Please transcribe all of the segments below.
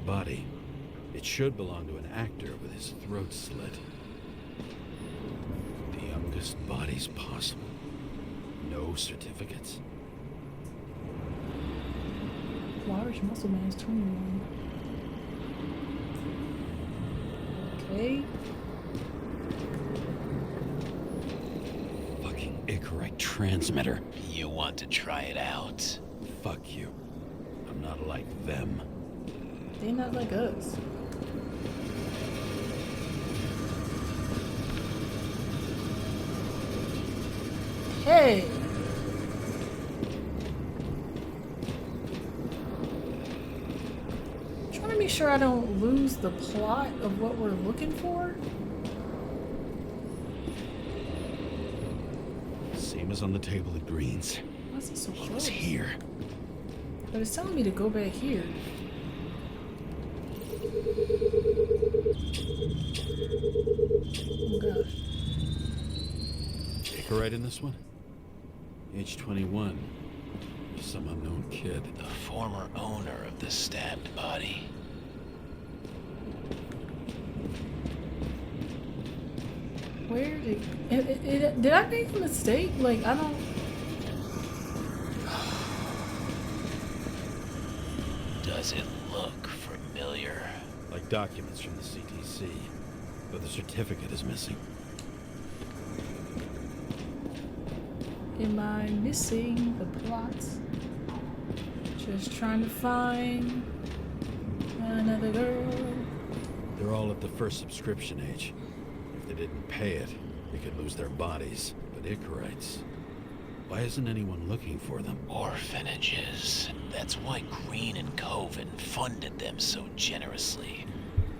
body. It should belong to an actor with his throat slit. The youngest bodies possible. No certificates. Large muscle man is 21. Okay. Fucking Icarite transmitter. You want to try it out? Fuck you. I'm not like them. They not like us. Hey! Trying to make sure I don't lose the plot of what we're looking for. Same as on the table at Green's. Why is it so He close? was here. But it's telling me to go back here. Oh gosh. Icarite in this one? Age 21. Some unknown kid. The former owner of the stabbed body. Where did I make a mistake? Like, I don't... Does it look familiar? Like documents from the CTC. But the certificate is missing. Am I missing the plot? Just trying to find another girl. They're all at the first subscription age. If they didn't pay it, they could lose their bodies. But Icarites... Why isn't anyone looking for them? Orphanages. That's why Green and Coven funded them so generously.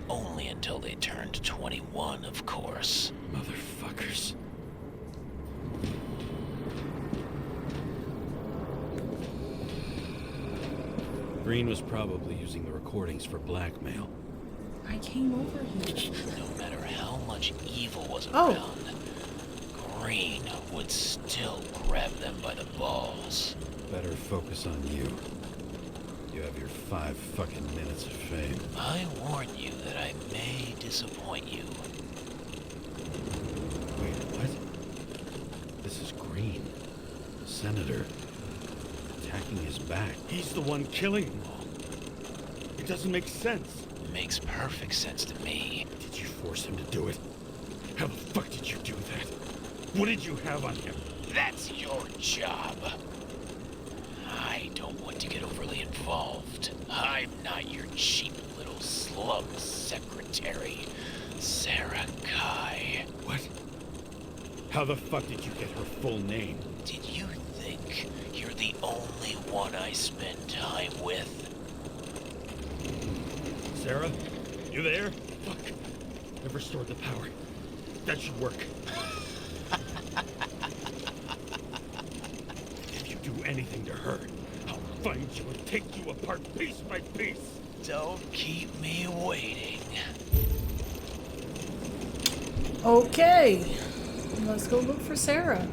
Only until they turned 21, of course. Motherfuckers. Green was probably using the recordings for blackmail. I came over here. No matter how much evil was Oh. around, Green would still grab them by the balls. Better focus on you. You have your 5 fucking minutes of fame. I warn you that I may disappoint you. Wait, what? This is Green. Senator. Attacking his back. He's the one killing them all. It doesn't make sense. Makes perfect sense to me. Did you force him to do it? How the fuck did you do that? What did you have on him? That's your job. I don't want to get overly involved. I'm not your cheap little slum secretary, Sara Kai. What? How the fuck did you get her full name? Did you think you're the only one I spend time with? Sara? You there? Fuck. I've restored the power. That should work. If you do anything to her, I'll find you and take you apart piece by piece. Don't keep me waiting. Okay. Let's go look for Sara.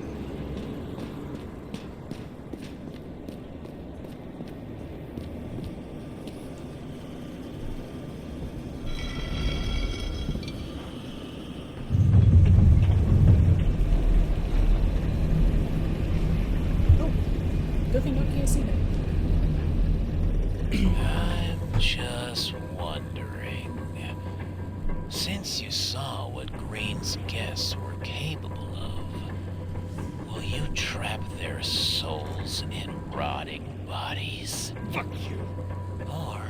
Good thing I can't see that. I'm just wondering, since you saw what Green's guests were capable of, will you trap their souls in rotting bodies? Fuck you. Or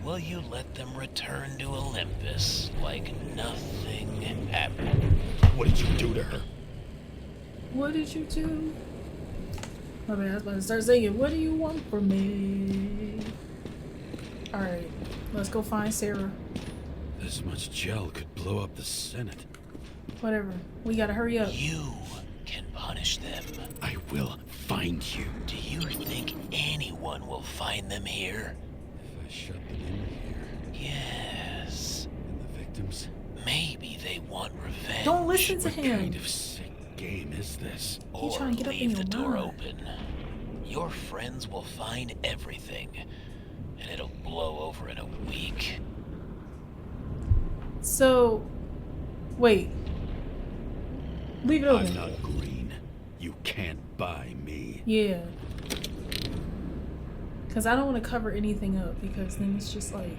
will you let them return to Olympus like nothing happened? What did you do to her? What did you do? I mean, I was about to start singing, what do you want from me? Alright, let's go find Sara. This much gel could blow up the Senate. Whatever. We gotta hurry up. You can punish them. I will find you. Do you think anyone will find them here? If I shut them in here, Yes. and the victims? Maybe they want revenge. Don't listen to What him. kind of sick game is this? Or trying to get up in leave your the door mind. open. Your friends will find everything. and it'll blow over in a week. So, wait. Leave it open. I'm not green. You can't buy me. Yeah. Because I don't want to cover anything up, because then it's just like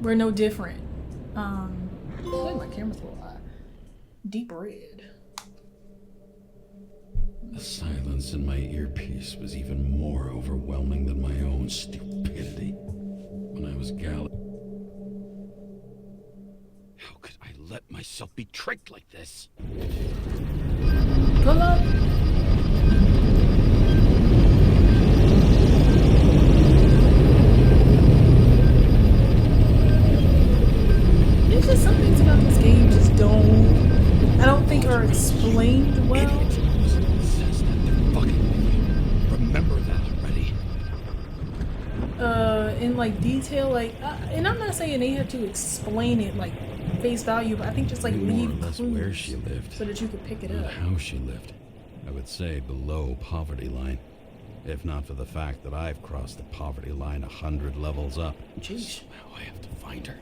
we're no different. I think my camera's a little high. Deep red. The silence in my earpiece was even more overwhelming than my own stupidity. When I was galloping. How could I let myself be tricked like this? Pull up. There's just some things about this game just I don't think are explained well. Says that they're fucking with you. Remember that already. In like detail, like, and I'm not saying they had to explain it like face value, but I think just like More or leave less clues where she lived. so that you could pick it And up. how she lived. I would say below poverty line. If not for the fact that I've crossed the poverty line 100 levels up. Jeez. Somehow I have to find her.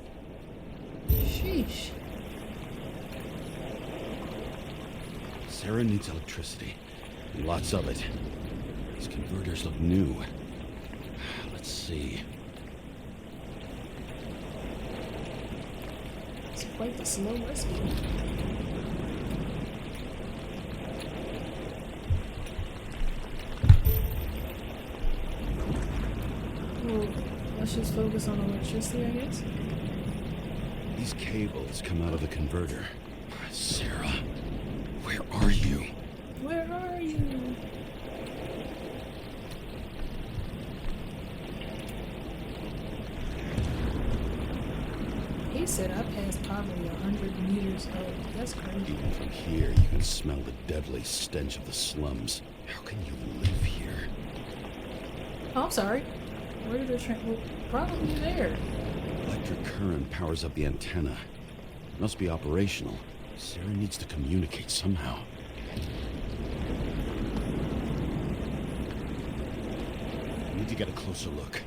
Sheesh. Sara needs electricity. And lots of it. These converters look new. Let's see. It's quite the slow rescue. Well, let's just focus on electricity, I guess. These cables come out of the converter. Sara, where are you? Where are you? He said I passed poverty 100 meters up. That's crazy. Even from here, you can smell the deadly stench of the slums. How can you live here? Oh, I'm sorry. Where did the train? Well, probably there. Electric current powers up the antenna. Must be operational. Sara needs to communicate somehow. I need to get a closer look.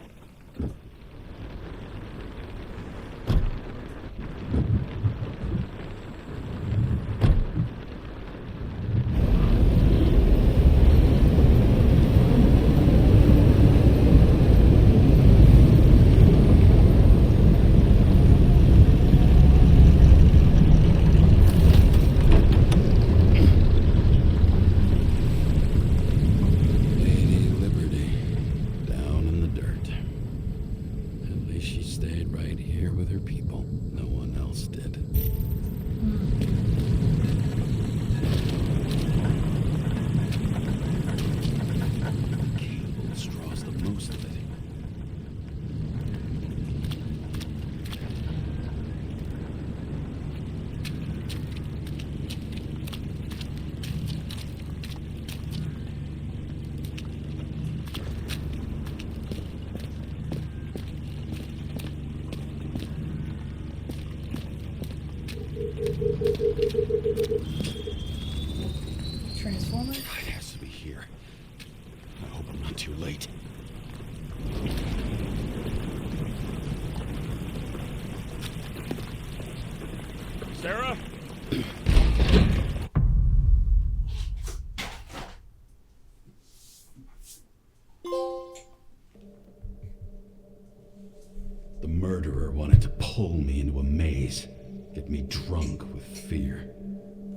Transformer? It has to be here. I hope I'm not too late. Sara? The murderer wanted to pull me into a maze, get me drunk with fear.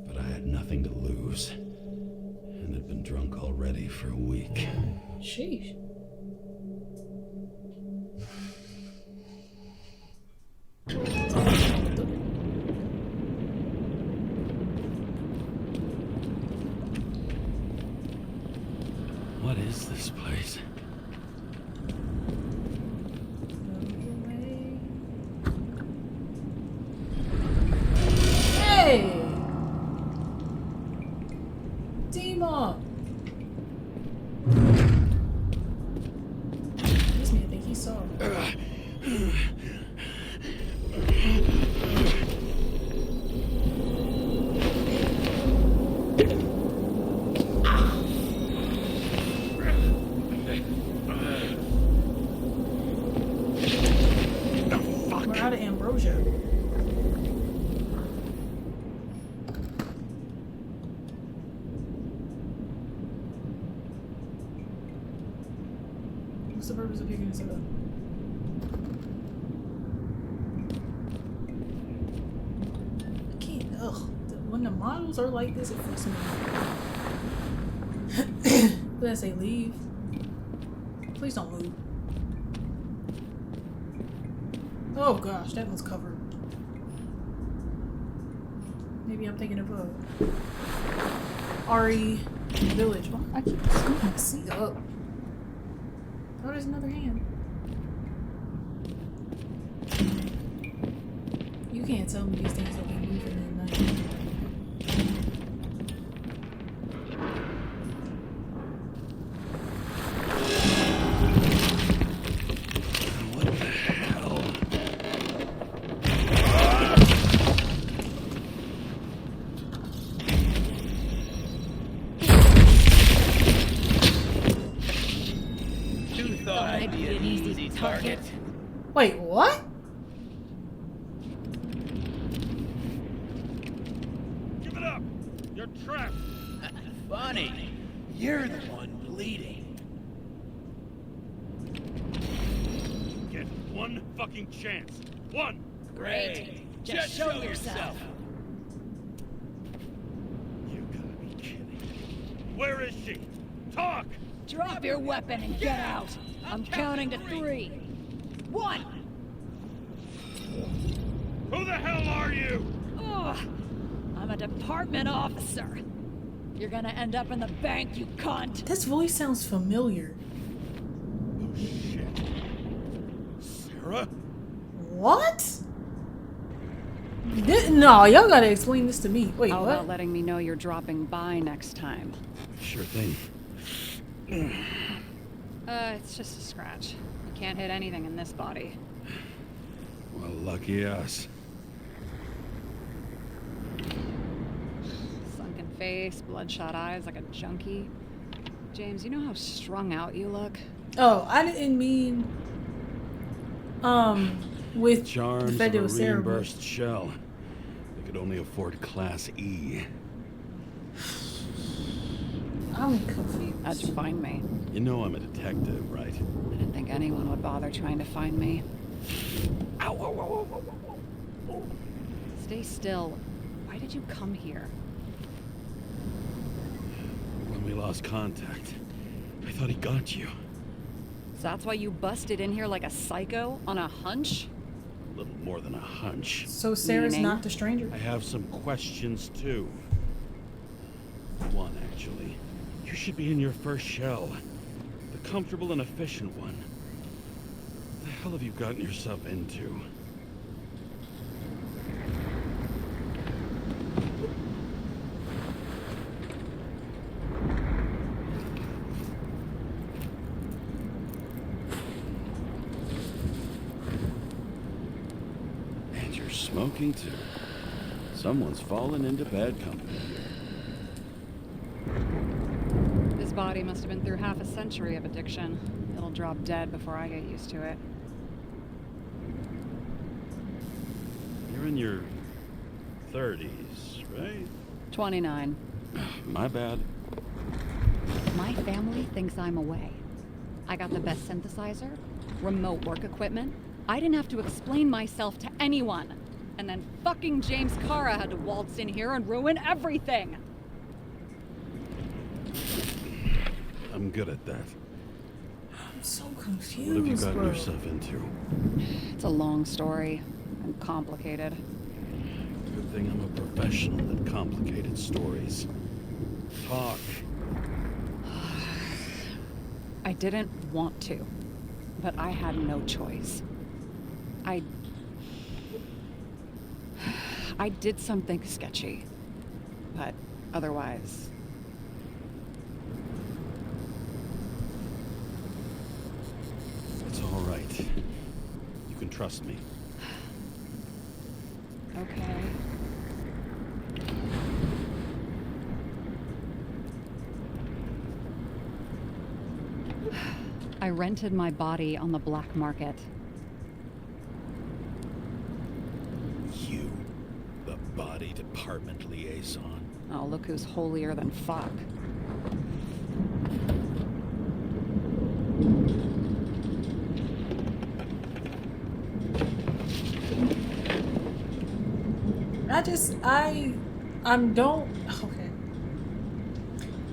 But I had nothing to lose. And had been drunk already for a week. Sheesh. What is this place? Hey! Dima! This man think he saw me. picking this up. I can't. Ugh. When the models are like this, it freaks me out. Did I say leave? Please don't move. Oh gosh, that one's covered. Maybe I'm thinking of Ari Village. Well, I keep screwing my seat up. Oh, there's another hand. You can't tell me these things will be moving in the night. What the hell? You thought I'd be an easy target? Wait, what? Give it up! You're trapped! Funny. You're the one bleeding. Get one fucking chance! One! Great. Just show yourself. You gotta be kidding me. Where is she? Talk! Drop your weapon and get out. I'm counting to 3. 1. Who the hell are you? Ugh. I'm a department officer. You're gonna end up in the bank, you cunt. This voice sounds familiar. Oh shit. Sarah? What? No, y'all gotta explain this to me. Wait, How what? about letting me know you're dropping by next time? Sure thing. It's just a scratch. You can't hit anything in this body. Well, lucky us. Sunken face, bloodshot eyes like a junkie. James, you know how strung out you look? Oh, I didn't mean. With Charms the fact of it a was Sarah. reimbursed shell. They could only afford Class E. I'm confused. How'd you find me? You know I'm a detective, right? I didn't think anyone would bother trying to find me. Ow, ow, ow, ow, ow, ow. Stay still. Why did you come here? When we lost contact, I thought he got you. So that's why you busted in here like a psycho on a hunch? A little more than a hunch. So Sarah's Meaning? not the stranger. I have some questions, too. One, actually. You should be in your first shell. The comfortable and efficient one. What the hell have you gotten yourself into? And you're smoking, too. Someone's fallen into bad company here. This body must have been through half a century of addiction. It'll drop dead before I get used to it. You're in your 30s, right? 29. My bad. My family thinks I'm away. I got the best synthesizer, remote work equipment. I didn't have to explain myself to anyone. And then fucking James Sara had to waltz in here and ruin everything. I'm good at that. I'm so What confused. have you gotten bro. yourself into? It's a long story and complicated. Good thing I'm a professional at complicated stories. Talk. I didn't want to, but I had no choice. I did something sketchy, but otherwise... It's all right. You can trust me. Okay. I rented my body on the black market. You, the body department liaison. Oh, look who's holier than fuck. Okay.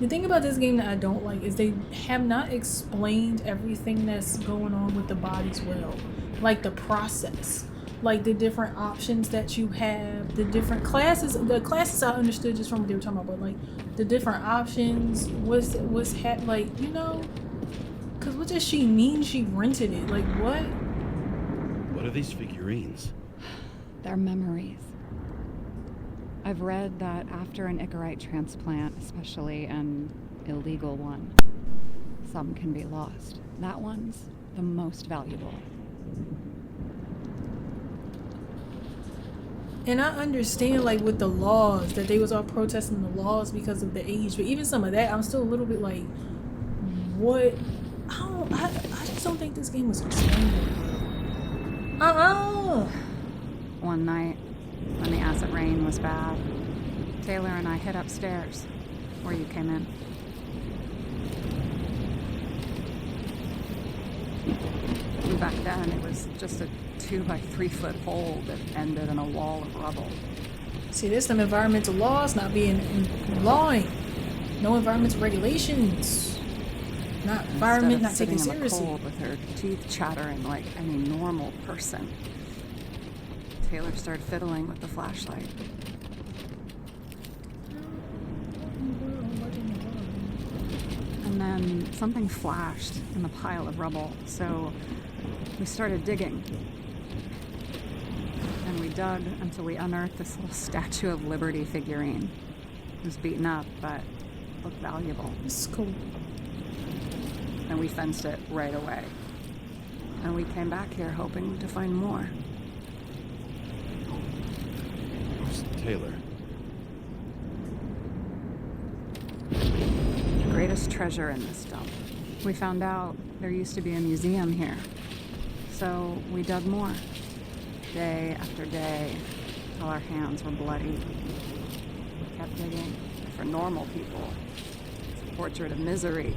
The thing about this game that I don't like is they have not explained everything that's going on with the bodies well. Like the process. Like the different options that you have, the different classes. The classes I understood just from what they were talking about, but like the different options, like, you know? Cause what does she mean she rented it? Like what? What are these figurines? They're memories. I've read that after an Icarite transplant, especially an illegal one, some can be lost. That one's the most valuable. And I understand, like, with the laws, that they was all protesting the laws because of the age, but even some of that, I'm still a little bit like, what? I just don't think this game was explained. One night, when the acid rain was bad, Taylor and I hid upstairs, where you came in. And back then, it was just a 2 by 3 foot hole that ended in a wall of rubble. See, there's some environmental laws not being lawing. No environmental regulations. Not environment, not taken sitting in the seriously. cold with her teeth chattering like any normal person, Taylor started fiddling with the flashlight. And then something flashed in the pile of rubble, so we started digging. And we dug until we unearthed this little Statue of Liberty figurine. It was beaten up, but looked valuable. This is cool. And we fenced it right away. And we came back here hoping to find more. Where's Taylor? The greatest treasure in this dump. We found out there used to be a museum here. So we dug more. Day after day, till our hands were bloody. We kept digging. For normal people, it's a portrait of misery,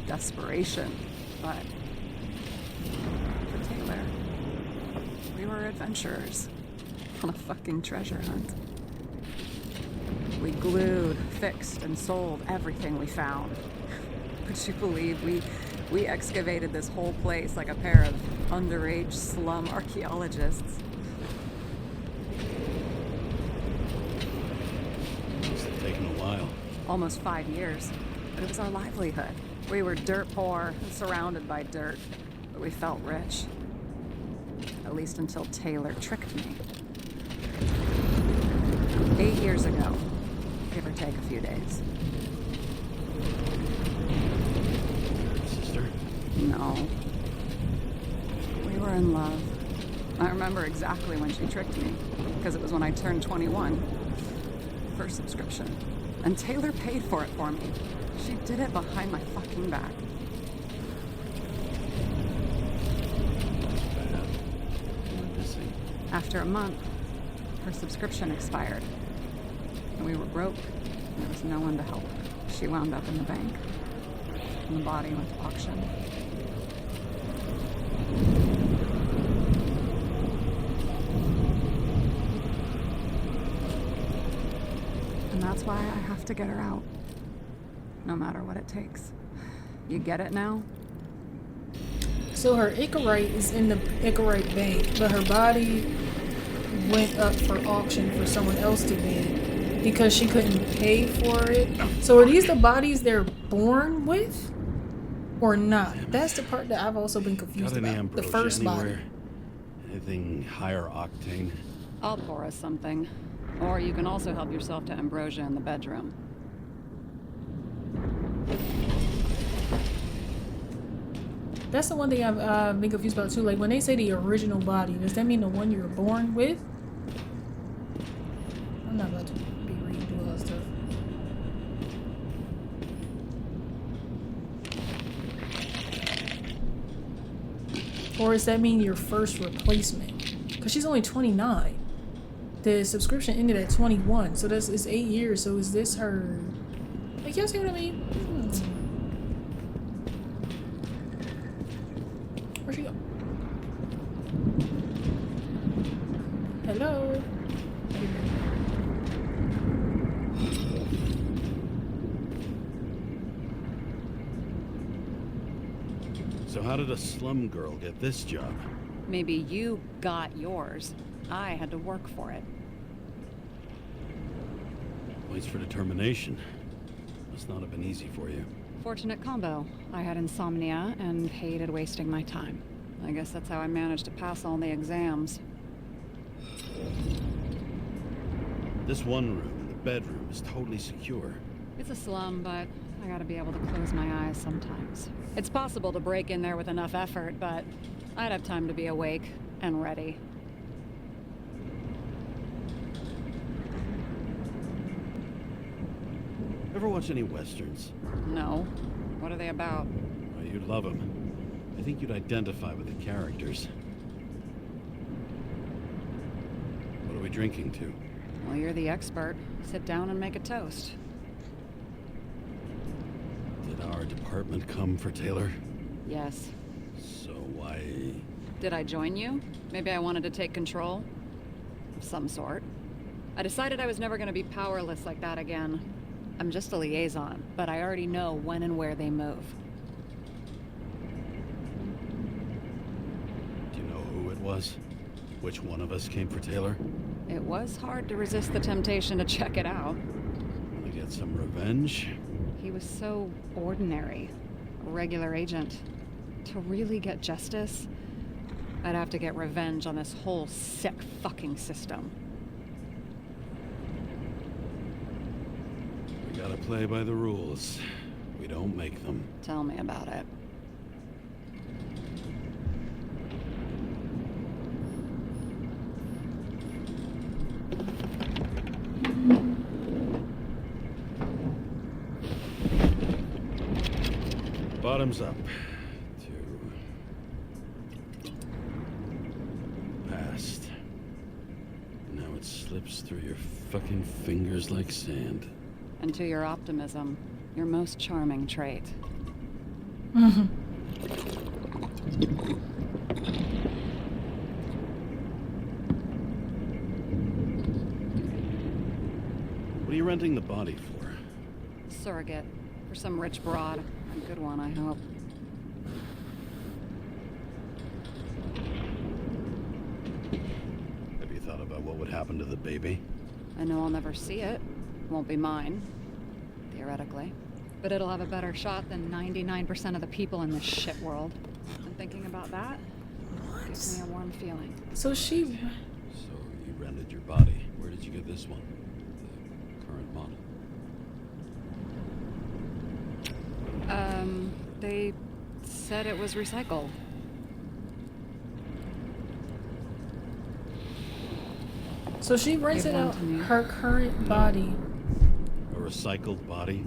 desperation, but for Taylor, we were adventurers on a fucking treasure hunt. We glued, fixed, and sold everything we found. Would you believe we excavated this whole place like a pair of underage slum archaeologists? Must have taken a while. Almost 5 years, but it was our livelihood. We were dirt poor and surrounded by dirt, but we felt rich. At least until Taylor tricked me. 8 years ago, give or take a few days. Sister? No. We were in love. I remember exactly when she tricked me, because it was when I turned 21. First subscription. And Taylor paid for it for me. She did it behind my fucking back. You were missing. After a month, her subscription expired. And we were broke. And there was no one to help her. She wound up in the bank. And the body went to auction. And that's why I have to get her out. No matter what it takes. You get it now? So her Icarite is in the Icarite bank, but her body went up for auction for someone else to bid because she couldn't pay for it. So are these the bodies they're born with? Or not? That's the part that I've also been confused Got any about. The ambrosia first body. anywhere? Anything higher octane? I'll pour us something. Or you can also help yourself to ambrosia in the bedroom. That's the one thing I've been confused about too. Like when they say the original body, does that mean the one you were born with? I'm not about to be reading through all that stuff. Or does that mean your first replacement? Because she's only 29. The subscription ended at 21, so it's 8 years. So is this her? Like, y'all see what I mean? Where'd she go? Hello? So how did a slum girl get this job? Maybe you got yours. I had to work for it. Points for determination. Must not have been easy for you. Fortunate combo. I had insomnia and hated wasting my time. I guess that's how I managed to pass all the exams. This one room, the bedroom, is totally secure. It's a slum, but I gotta be able to close my eyes sometimes. It's possible to break in there with enough effort, but I'd have time to be awake and ready. Ever watch any westerns? No. What are they about? Oh, you'd love them. I think you'd identify with the characters. What are we drinking to? Well, you're the expert. Sit down and make a toast. Did our department come for Taylor? Yes. So why... Did I join you? Maybe I wanted to take control? Of some sort. I decided I was never going to be powerless like that again. I'm just a liaison, but I already know when and where they move. Do you know who it was? Which one of us came for Taylor? It was hard to resist the temptation to check it out. Want to get some revenge? He was so ordinary. A regular agent. To really get justice, I'd have to get revenge on this whole sick fucking system. We gotta play by the rules. We don't make them. Tell me about it. Bottoms up. Past. Now it slips through your fucking fingers like sand. And to your optimism, your most charming trait. What are you renting the body for? Surrogate. For some rich broad. A good one, I hope. Have you thought about what would happen to the baby? I know I'll never see it. Won't be mine. Theoretically. But it'll have a better shot than 99% of the people in this shit world. And thinking about that gives me a warm feeling. So she... So you rented your body. Where did you get this one? The current model. They said it was recycled. So she rented one out to me. her current body. A recycled body?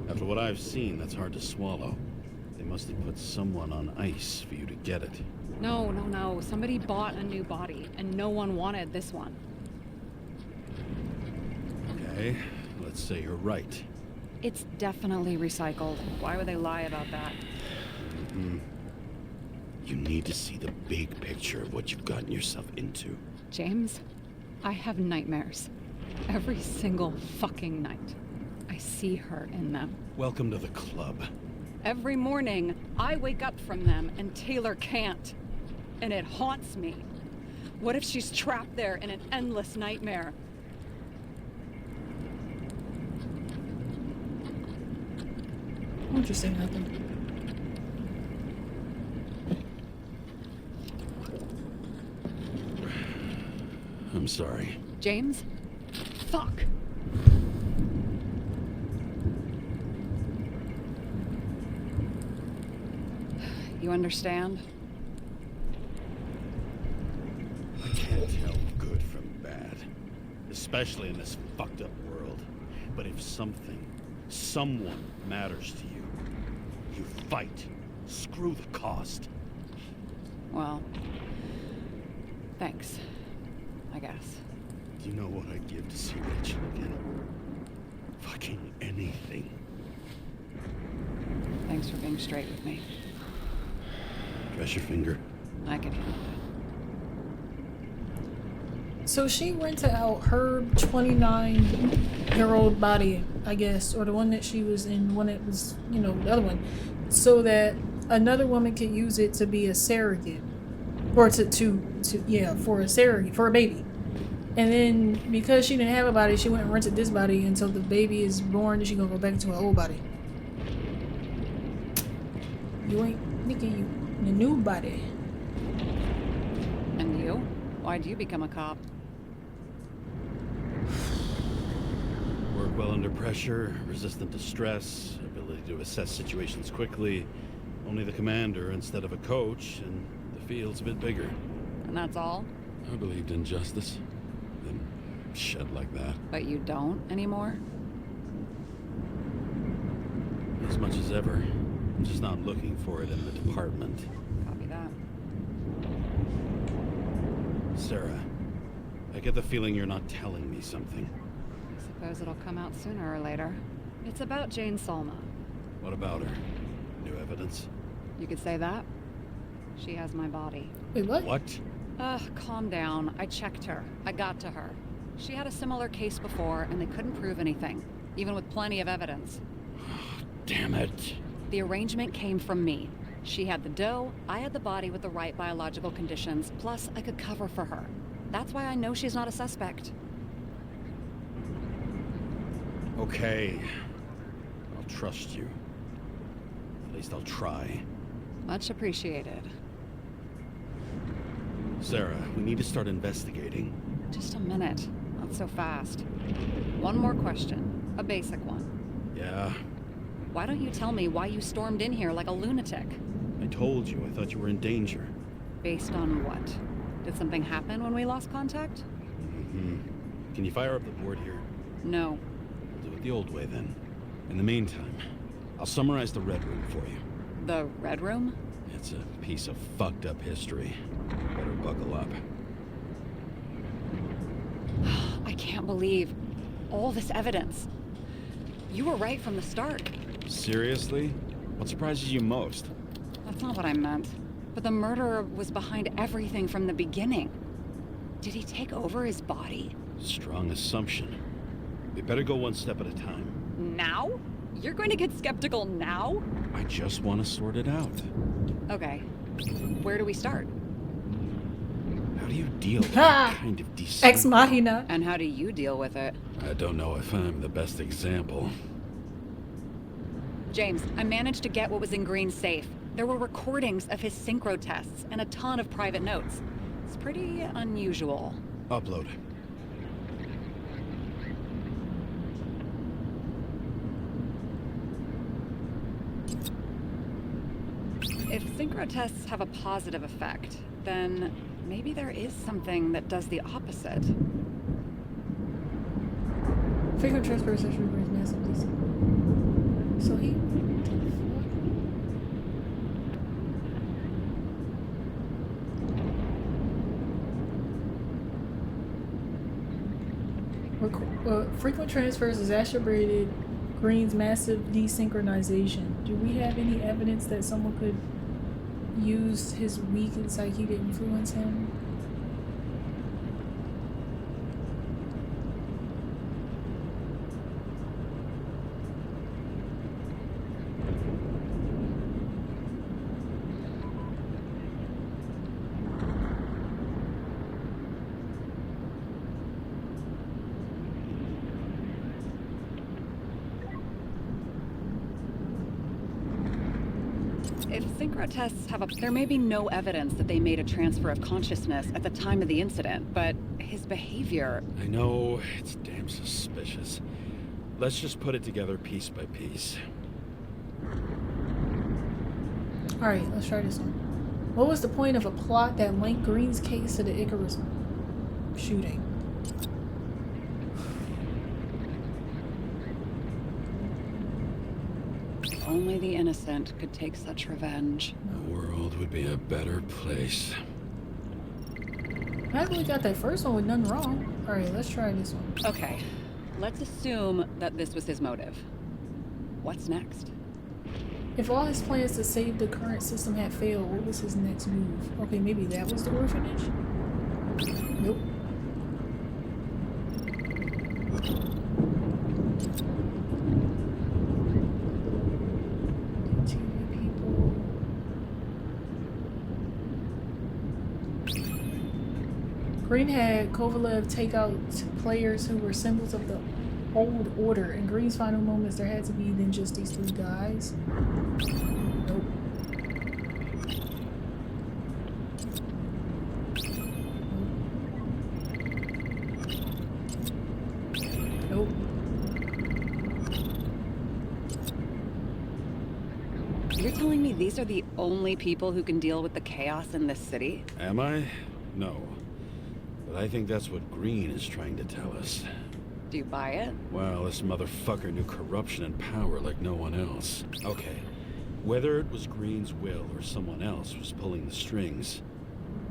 After what I've seen, that's hard to swallow. They must have put someone on ice for you to get it. No. Somebody bought a new body, and no one wanted this one. Okay, let's say you're right. It's definitely recycled. Why would they lie about that? You need to see the big picture of what you've gotten yourself into. James, I have nightmares. Every single fucking night. I see her in them. Welcome to the club. Every morning, I wake up from them and Taylor can't. And it haunts me. What if she's trapped there in an endless nightmare? Won't you say nothing? I'm sorry. James? Fuck. You understand? I can't tell good from bad. Especially in this fucked up world. But if someone matters to you, you fight. Screw the cost. Well, thanks. I guess. Do you know what I'd give to see Rachel again? Fucking anything. Thanks for being straight with me. Press your finger. I can handle it. So she rented out her 29-year-old body, I guess, or the one that she was in, one that was, you know, the other one, so that another woman could use it to be a surrogate, or for a surrogate for a baby. And then because she didn't have a body, she went and rented this body until the baby is born, and she gonna go back into her old body. You ain't Nikki, you the new body. And you? Why'd you become a cop? Work well under pressure, resistant to stress, ability to assess situations quickly. Only the commander instead of a coach, and the field's a bit bigger. And that's all? I believed in justice. Then shed like that. But you don't anymore? As much as ever. I'm just not looking for it in the department. Copy that. Sarah, I get the feeling you're not telling me something. I suppose it'll come out sooner or later. It's about Jane Salma. What about her? New evidence? You could say that. She has my body. Wait, what? What? Calm down. I checked her. I got to her. She had a similar case before, and they couldn't prove anything, even with plenty of evidence. Damn it. The arrangement came from me. She had the dough, I had the body with the right biological conditions, plus I could cover for her. That's why I know she's not a suspect. Okay. I'll trust you. At least I'll try. Much appreciated. Sarah, we need to start investigating. Just a minute. Not so fast. One more question. A basic one. Yeah? Why don't you tell me why you stormed in here like a lunatic? I told you, I thought you were in danger. Based on what? Did something happen when we lost contact? Mm-hmm. Can you fire up the board here? No. We'll do it the old way then. In the meantime, I'll summarize the Red Room for you. The Red Room? It's a piece of fucked up history. Better buckle up. I can't believe all this evidence. You were right from the start. Seriously? What surprises you most? That's not what I meant. But the murderer was behind everything from the beginning. Did he take over his body? Strong assumption. We better go one step at a time. Now? You're going to get skeptical now? I just want to sort it out. Okay. Where do we start? How do you deal with Ha! that kind of Ex Machina. And how do you deal with it? I don't know if I'm the best example. James, I managed to get what was in Green's safe. There were recordings of his synchro tests and a ton of private notes. It's pretty unusual. Upload. If synchro tests have a positive effect, then maybe there is something that does the opposite. Frequent transfer session brings massive DC. So he. Frequent transfers exacerbated Green's massive desynchronization. Do we have any evidence that someone could use his weakened psyche to influence him? If synchro tests have there may be no evidence that they made a transfer of consciousness at the time of the incident, but his behavior... I know, it's damn suspicious. Let's just put it together piece by piece. Alright, let's try this one. What was the point of a plot that linked Green's case to the Icarus shooting? Only the innocent could take such revenge. The world would be a better place. I really got that first one with none wrong. Alright, let's try this one. Okay, let's assume that this was his motive. What's next? If all his plans to save the current system had failed, what was his next move? Okay, maybe that was the orphanage? Nope. TV people. Green had Kovalev take out players who were symbols of the old order. In Green's final moments, there had to be than just these three guys. Nope. Nope. You're telling me these are the only people who can deal with the chaos in this city? Am I? No. But I think that's what Green is trying to tell us. Do you buy it? Well, this motherfucker knew corruption and power like no one else. Okay, whether it was Green's will or someone else was pulling the strings,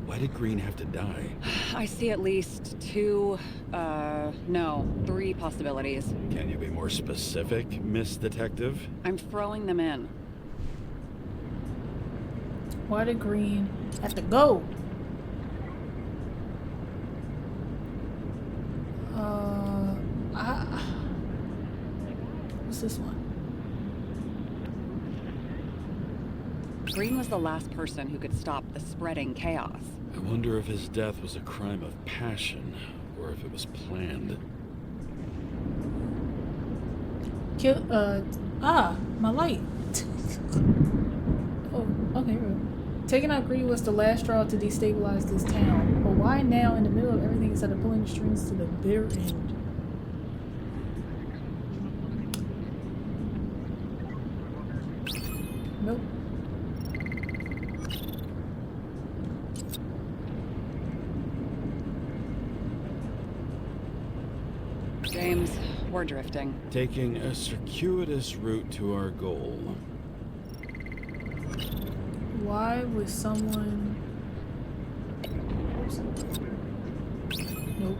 why did Green have to die? I see at least three possibilities. Can you be more specific, Miss Detective? I'm throwing them in. Why did Green have to go? What's this one? Green was the last person who could stop the spreading chaos. I wonder if his death was a crime of passion, or if it was planned. My light. Oh, okay. Taking out Green was the last straw to destabilize this town. But why now, in the middle of everything, instead of pulling the strings to the bitter end? Nope. James, we're drifting. Taking a circuitous route to our goal. Why would someone... Nope.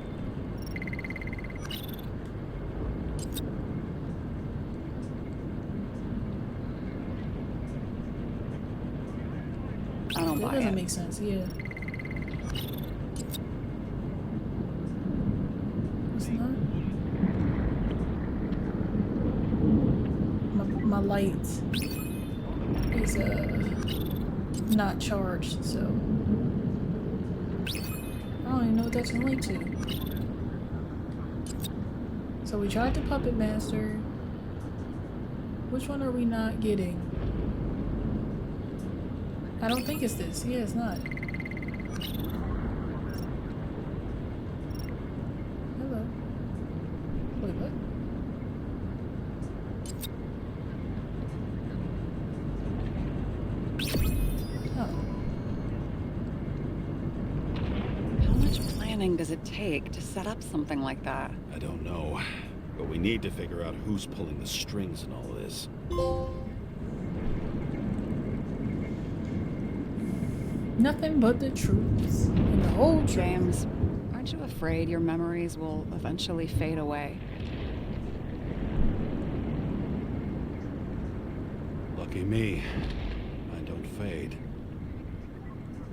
I don't That buy doesn't it. make sense, yeah. It's not. My light is not charged, so I don't even know what that's gonna link to. So we tried the Puppet Master. Which one are we not getting? I don't think it's this. Yeah, it's not. Hello. Wait, what? Oh. How much planning does it take to set up something like that? I don't know, but we need to figure out who's pulling the strings in all of this. Nothing but the truth. And the whole truth. James, aren't you afraid your memories will eventually fade away? Lucky me. Mine don't fade.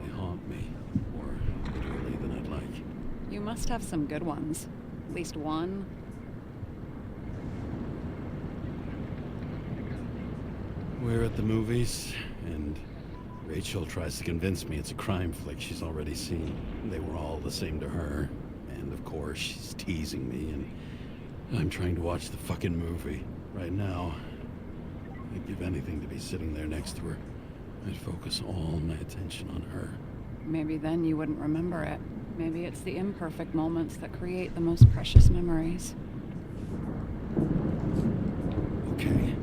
They haunt me, more literally than I'd like. You must have some good ones. At least one. We're at the movies, and Rachel tries to convince me it's a crime flick she's already seen. They were all the same to her, and of course she's teasing me, and I'm trying to watch the fucking movie. Right now, I'd give anything to be sitting there next to her. I'd focus all my attention on her. Maybe then you wouldn't remember it. Maybe it's the imperfect moments that create the most precious memories. Okay,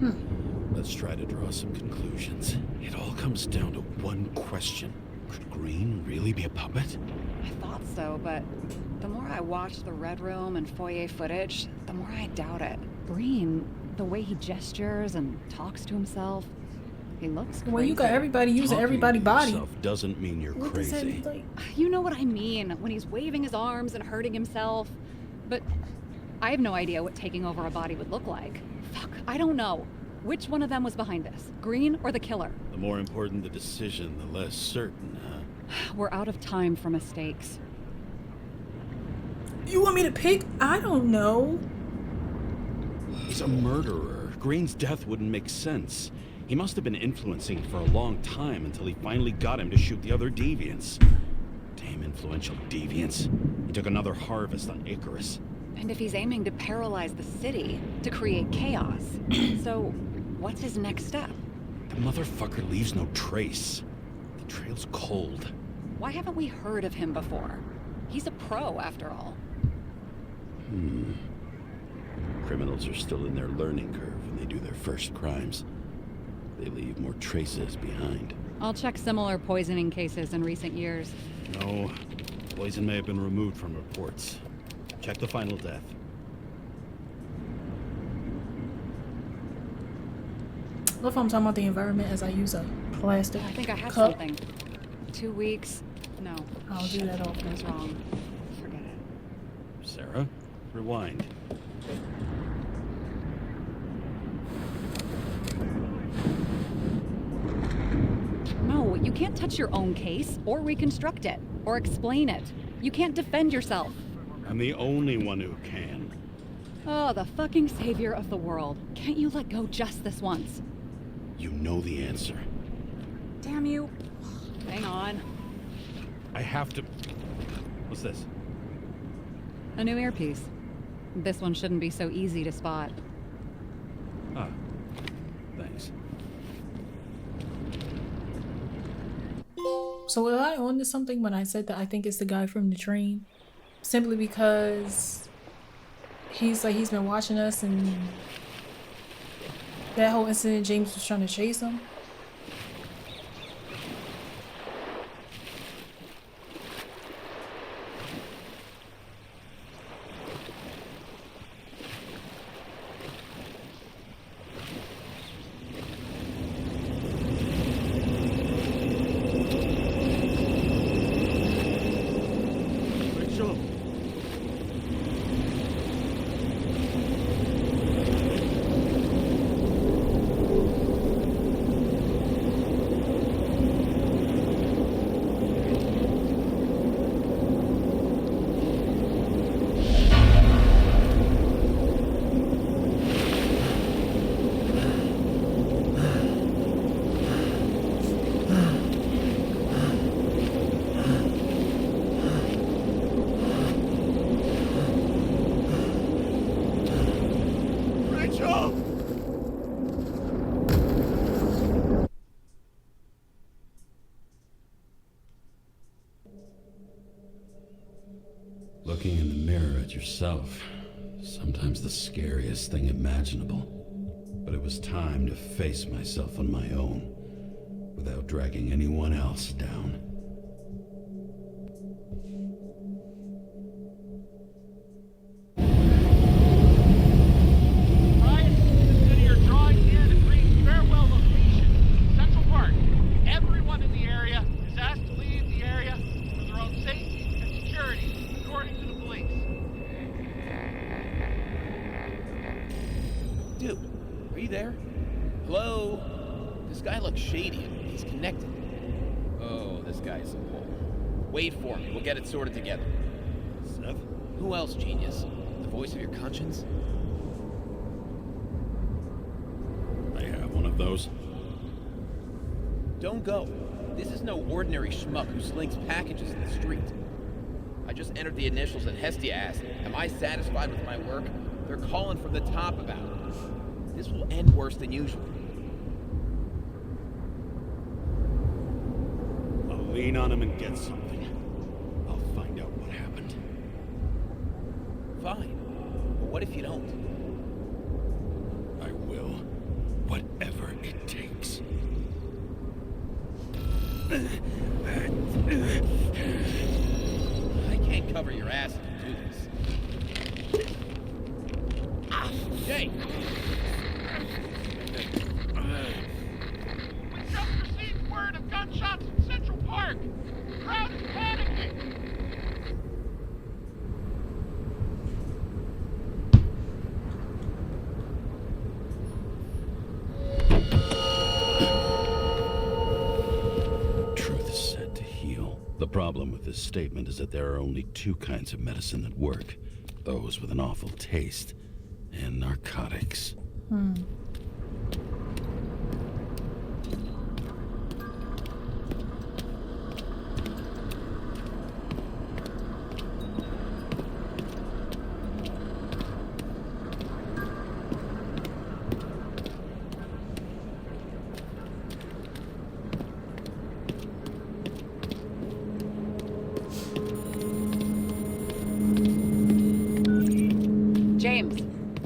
let's try to draw some conclusions. It all comes down to one question. Could Green really be a puppet? I thought so, but the more I watch the Red Room and foyer footage, the more I doubt it. Green, the way he gestures and talks to himself, he looks crazy. Well, you got everybody using Talking everybody's to body. yourself doesn't mean you're What does that crazy. like? You know what I mean, when he's waving his arms and hurting himself. But I have no idea what taking over a body would look like. Fuck, I don't know. Which one of them was behind this? Green or the killer? The more important the decision, the less certain, huh? We're out of time for mistakes. You want me to pick? I don't know. He's a murderer. Green's death wouldn't make sense. He must have been influencing for a long time until he finally got him to shoot the other deviants. Damn influential deviants. He took another harvest on Icarus. And if he's aiming to paralyze the city, to create chaos, so what's his next step? The motherfucker leaves no trace. The trail's cold. Why haven't we heard of him before? He's a pro, after all. Criminals are still in their learning curve when they do their first crimes. They leave more traces behind. I'll check similar poisoning cases in recent years. No, poison may have been removed from reports. Check the final death. I love how I'm talking about the environment as I use a plastic I think I have cup. something. 2 weeks? No. I'll do that often. Goes wrong. Forget it. Sarah, rewind. No, you can't touch your own case, or reconstruct it, or explain it. You can't defend yourself. I'm the only one who can. Oh, the fucking savior of the world. Can't you let go just this once? You know the answer. Damn you. Hang on. I have to... What's this? A new earpiece. This one shouldn't be so easy to spot. Ah, thanks. So was I on to something when I said that I think it's the guy from the train? Simply because he's been watching us, and that whole incident, James was trying to chase him. Rachel! Rachel! Looking in the mirror at yourself, sometimes the scariest thing imaginable. But it was time to face myself on my own, without dragging anyone else down. Ryan, consider your drawing here to Green's farewell location, Central Park. Everyone in the area is asked to leave the area for their own safety and security, according to the police. Dude, are you there? Hello? This guy looks shady. He's connected. Oh, this guy's a hole. Wait for me. We'll get it sorted together. Seth? Who else, genius? The voice of your conscience? I have one of those. Don't go. This is no ordinary schmuck who slings packages in the street. I just entered the initials that Hestia asked. Am I satisfied with my work? They're calling from the top about it. This will end worse than usual. I'll lean on him and get something. I'll find out what happened. Fine. But what if you don't? I will. Whatever it takes. I can't cover your ass if you do this. Jay! We just received word of gunshots in Central Park. The crowd is panicking. Truth is said to heal. The problem with this statement is that there are only two kinds of medicine that work. Those with an awful taste, and narcotics. James,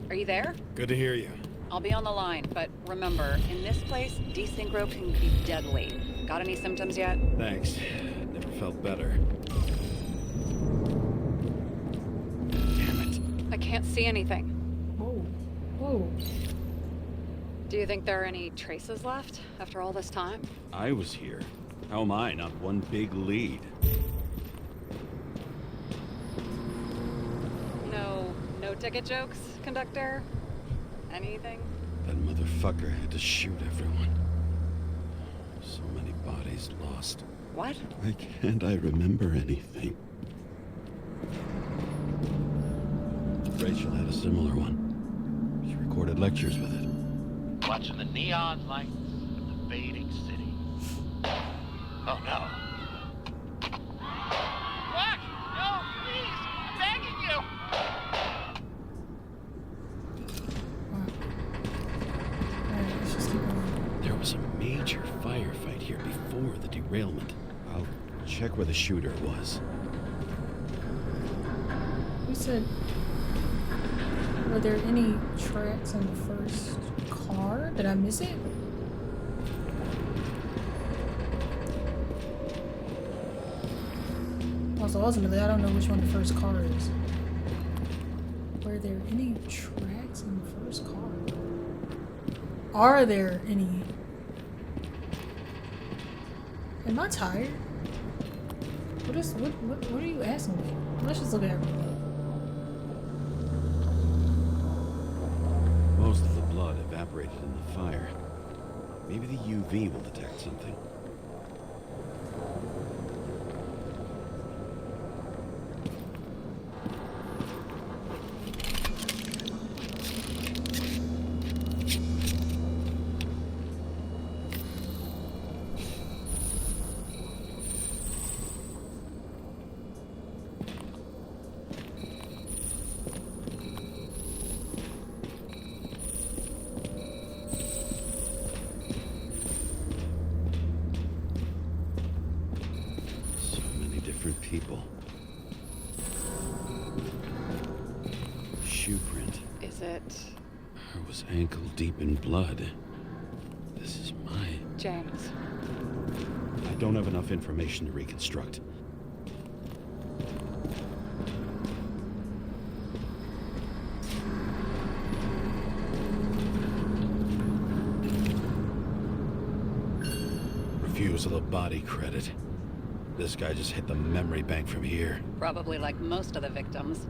are you there? Good to hear you. I'll be on the line, but remember, in this place, desynchro can be deadly. Got any symptoms yet? Thanks. Never felt better. Damn it. I can't see anything. Whoa. Whoa. Do you think there are any traces left after all this time? I was here. How am I not one big lead? No ticket jokes, conductor? Anything? That motherfucker had to shoot everyone. So many bodies lost. What? Why can't I remember anything? Rachel had a similar one. She recorded lectures with it. Watching the neon lights of the fading city. Oh no. What? No, please! I'm begging you! Alright, let's just keep going. There was a major firefight here before the derailment. I'll check where the shooter was. We said, were there any tracks in the first car? Did I miss it? Also, ultimately, I don't know which one the first car is. Were there any tracks in the first car? Are there any? Am I tired? What are you asking me? Let's just look at it. Most of the blood evaporated in the fire. Maybe the UV will detect something. Different people. Shoe print. Is it... I was ankle deep in blood. This is my... James? I don't have enough information to reconstruct. Refusal of body credit. This guy just hit the memory bank from here. Probably like most of the victims.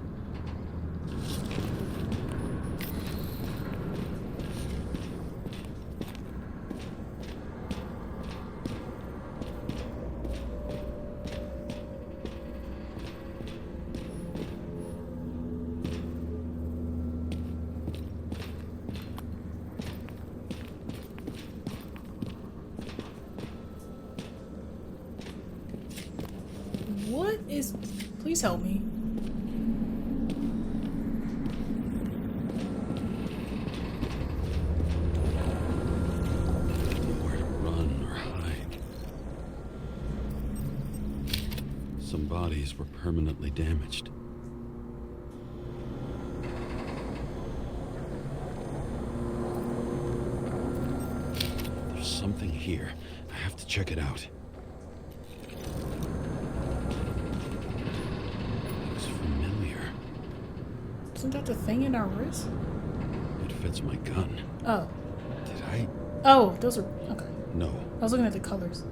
What is... Please help me. Nowhere to run or hide. Some bodies were permanently damaged. There's something here. I have to check it out. Isn't that the thing in our wrist? It fits my gun. Oh. Did I? Oh, those are... Okay. No. I was looking at the colors.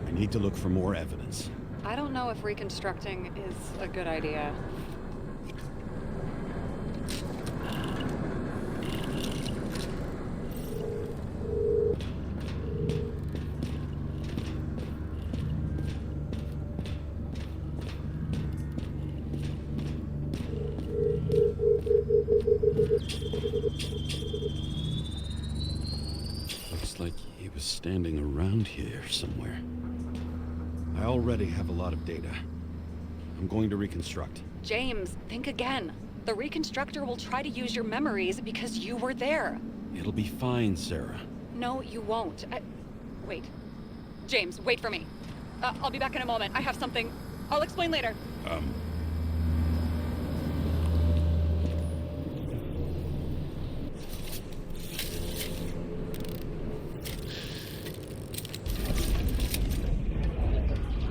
I need to look for more evidence. I don't know if reconstructing is a good idea. was standing around here somewhere. I already have a lot of data. I'm going to reconstruct. James, think again. The reconstructor will try to use your memories because you were there. It'll be fine, Sarah. No, you won't. Wait. James, wait for me. I'll be back in a moment. I have something. I'll explain later.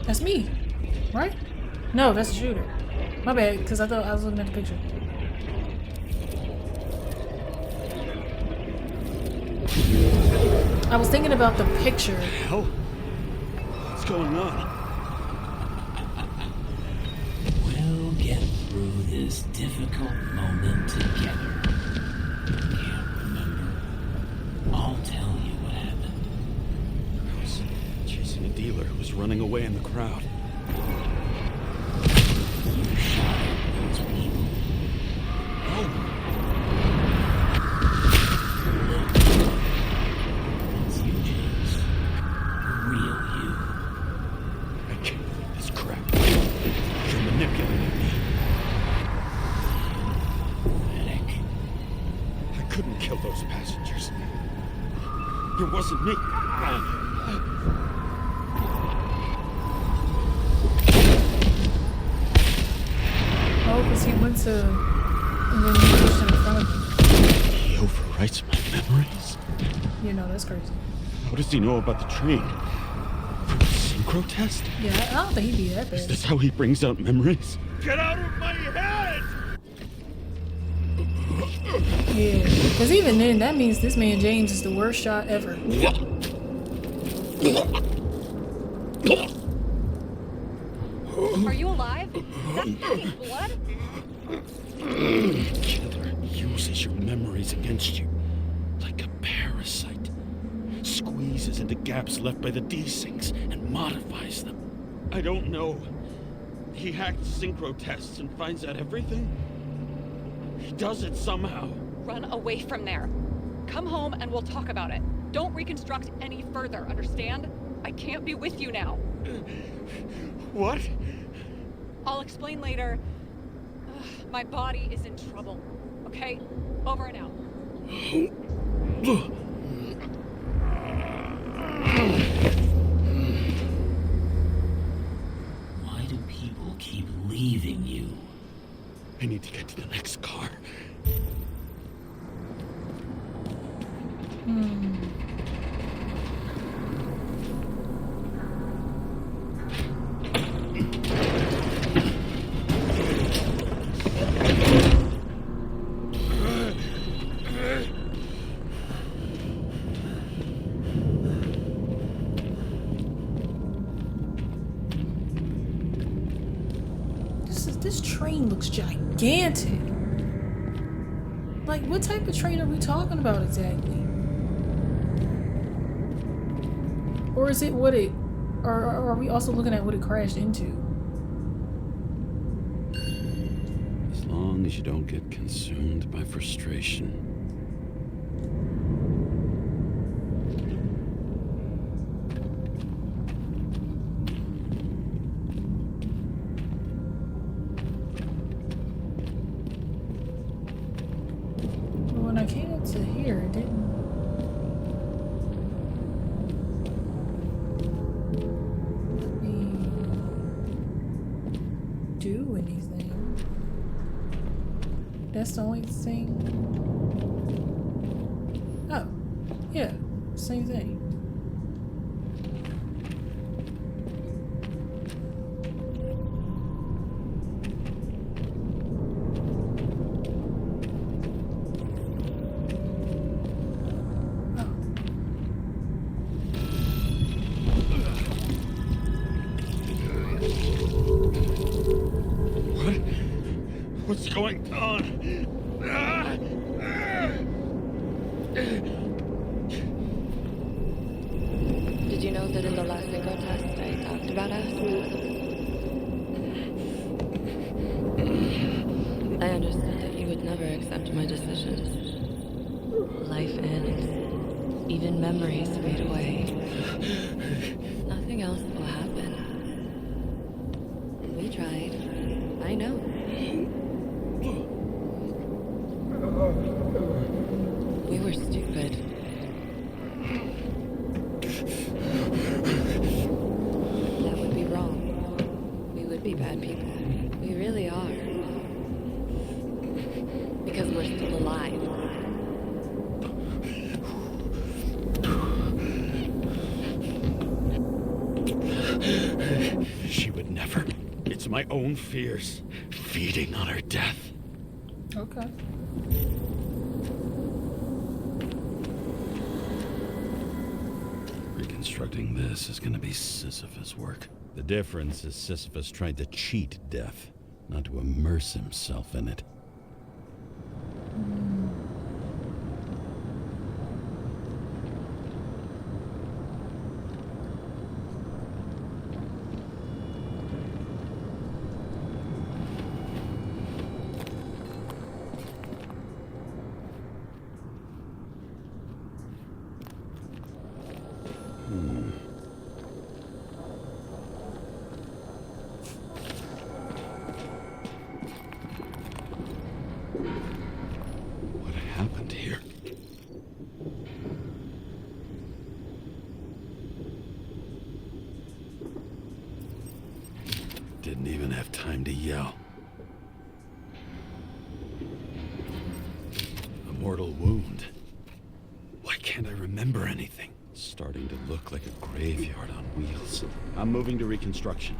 That's me, right? No, that's the shooter. My bad, because I thought I was looking at the picture. I was thinking about the picture. Hell? What's going on? We'll get through this difficult moment together. Can't remember? I'll tell you what happened. I was chasing a dealer who was running away in the crowd. You shot at those people. Oh! It's you, James. The real you. I can't believe this crap. You're manipulating me. Pathetic. I couldn't kill those passengers. It wasn't me. Oh, because he went to... And then he pushed him in front of him. He overwrites my memories? You know, that's crazy. How does he know about the train? Synchro test? Yeah, I don't think he'd be that Is bad. this how he brings out memories? Get out of my head! Yeah, because even then, that means this man James is the worst shot ever. Are you alive? Is that fucking blood? Killer uses your memories against you. Like a parasite. Squeezes into gaps left by the desyncs and modifies them. I don't know. He hacked synchro tests and finds out everything? He does it somehow. Run away from there. Come home and we'll talk about it. Don't reconstruct any further, understand? I can't be with you now. What? I'll explain later. Ugh, my body is in trouble. Okay? Over and out. Why do people keep leaving you? I need to get to the next car. This train looks gigantic. Like, what type of train are we talking about exactly? Or is it what it... Or are we also looking at what it crashed into? As long as you don't get consumed by frustration. When I came up to here, it didn't... let me do anything. That's the only thing... Oh, yeah, same thing. What's going on? Did you know that in the last synchro test I talked about us? I understood that you would never accept my decisions. Life ends. Even memories. memories fade away. Nothing else will happen. We tried. I know. We were stupid. That would be wrong. We would be bad people. We really are. Because we're still alive. She would never. It's my own fears feeding on her death. Okay. Reconstructing this is gonna be Sisyphus work. The difference is Sisyphus tried to cheat death, not to immerse himself in it. What happened here? Didn't even have time to yell. A mortal wound. Why can't I remember anything? It's starting to look like a graveyard on wheels. I'm moving to reconstruction.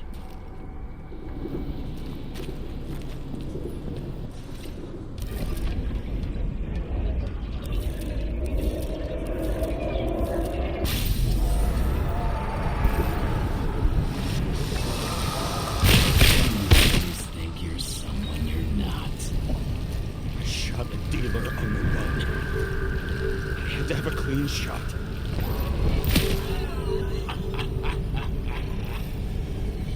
On the run. I had to have a clean shot.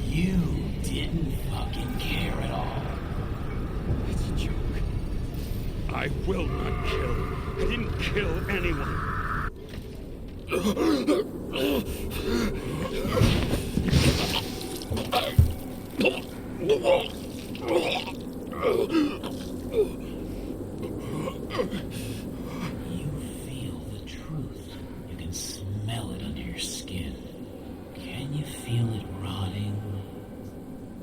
You didn't fucking care at all. It's a joke. I will not kill. I didn't kill anyone. You feel the truth. You can smell it under your skin. Can you feel it rotting?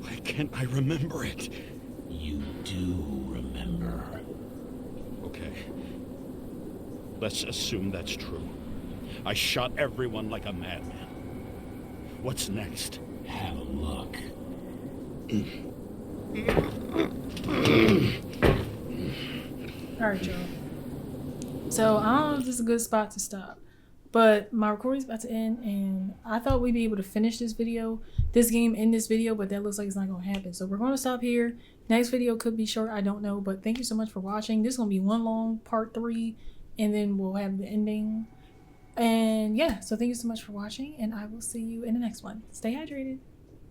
Why can't I remember it? You do remember. Okay. Let's assume that's true. I shot everyone like a madman. What's next? Have a look. Alright, y'all. So, I don't know if this is a good spot to stop. But my recording's about to end, and I thought we'd be able to finish this game in this video, but that looks like it's not going to happen. So we're going to stop here. Next video could be short, I don't know. But thank you so much for watching. This is going to be one long part 3, and then we'll have the ending. And yeah, so thank you so much for watching, and I will see you in the next one. Stay hydrated.